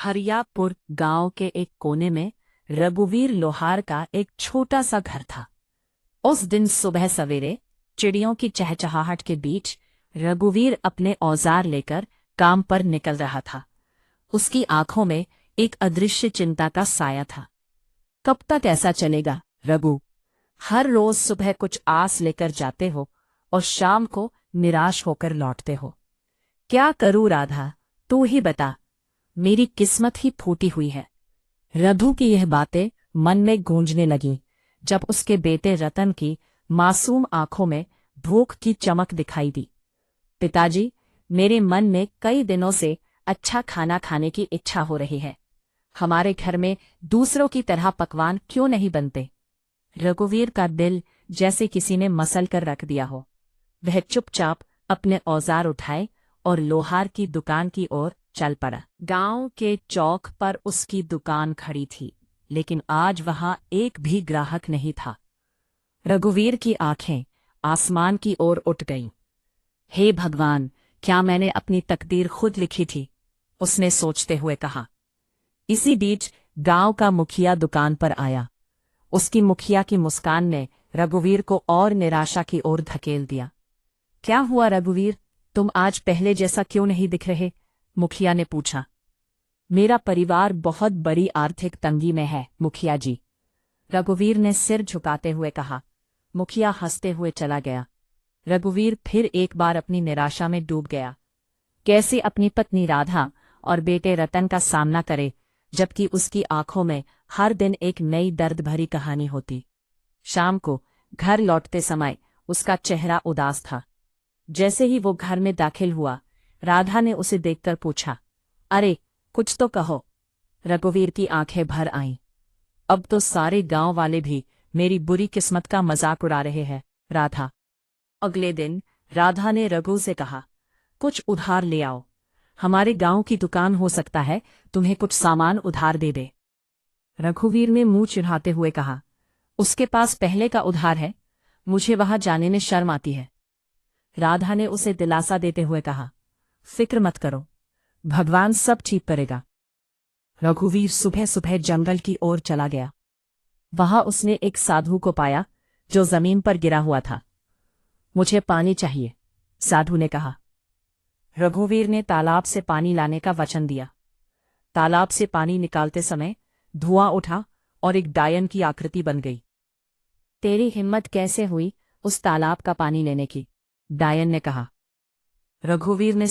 हरियापुर गांव के एक कोने में रघुवीर लोहार का एक छोटा सा घर था। उस दिन सुबह सवेरे चिड़ियों की चहचहाहट के बीच रघुवीर अपने औजार लेकर काम पर निकल रहा था। उसकी आंखों में एक अदृश्य चिंता का साया था। कब तक ऐसा चलेगा रघु? हर रोज सुबह कुछ आस लेकर जाते हो और शाम को निराश होकर लौटते हो। क्या करूं राधा, तू ही बता। मेरी किस्मत ही फूटी हुई है। रघु की यह बातें मन में गूंजने लगीं जब उसके बेटे रतन की मासूम आंखों में भूख की चमक दिखाई दी। पिताजी, मेरे मन में कई दिनों से अच्छा खाना खाने की इच्छा हो रही है। हमारे घर में दूसरों की तरह पकवान क्यों नहीं बनते? रघुवीर का दिल जैसे किसी ने मसल कर रख दिया हो। वह चुपचाप अपने औजार उठाए और लोहार की दुकान की ओर चल पड़ा। गांव के चौक पर उसकी दुकान खड़ी थी, लेकिन आज वहां एक भी ग्राहक नहीं था। रघुवीर की आंखें आसमान की ओर उठ गईं। हे भगवान, क्या मैंने अपनी तकदीर खुद लिखी थी? उसने सोचते हुए कहा। इसी बीच गांव का मुखिया दुकान पर आया। उसकी मुखिया की मुस्कान ने रघुवीर को और निराशा की ओर धकेल दिया। क्या हुआ रघुवीर, तुम आज पहले जैसा क्यों नहीं दिख रहे? मुखिया ने पूछा। मेरा परिवार बहुत बड़ी आर्थिक तंगी में है मुखिया जी, रघुवीर ने सिर झुकाते हुए कहा। मुखिया हंसते हुए चला गया। रघुवीर फिर एक बार अपनी निराशा में डूब गया। कैसे अपनी पत्नी राधा और बेटे रतन का सामना करे, जबकि उसकी आंखों में हर दिन एक नई दर्द भरी कहानी होती। शाम को घर लौटते समय उसका चेहरा उदास था। जैसे ही वो घर में दाखिल हुआ, राधा ने उसे देखकर पूछा, अरे कुछ तो कहो। रघुवीर की आंखें भर आईं। अब तो सारे गांव वाले भी मेरी बुरी किस्मत का मजाक उड़ा रहे हैं राधा। अगले दिन राधा ने रघु से कहा, कुछ उधार ले आओ। हमारे गांव की दुकान हो सकता है तुम्हें कुछ सामान उधार दे दे। रघुवीर ने मुंह चिढ़ाते हुए कहा, उसके पास पहले का उधार है, मुझे वहां जाने में शर्म आती है। राधा ने उसे दिलासा देते हुए कहा, फिक्र मत करो, भगवान सब ठीक करेगा। रघुवीर सुबह सुबह जंगल की ओर चला गया। वहां उसने एक साधु को पाया जो जमीन पर गिरा हुआ था। मुझे पानी चाहिए, साधु ने कहा। रघुवीर ने तालाब से पानी लाने का वचन दिया। तालाब से पानी निकालते समय धुआं उठा और एक डायन की आकृति बन गई। तेरी हिम्मत कैसे हुई उस तालाब का पानी लेने की? डायन ने कहा। रघुवीर ने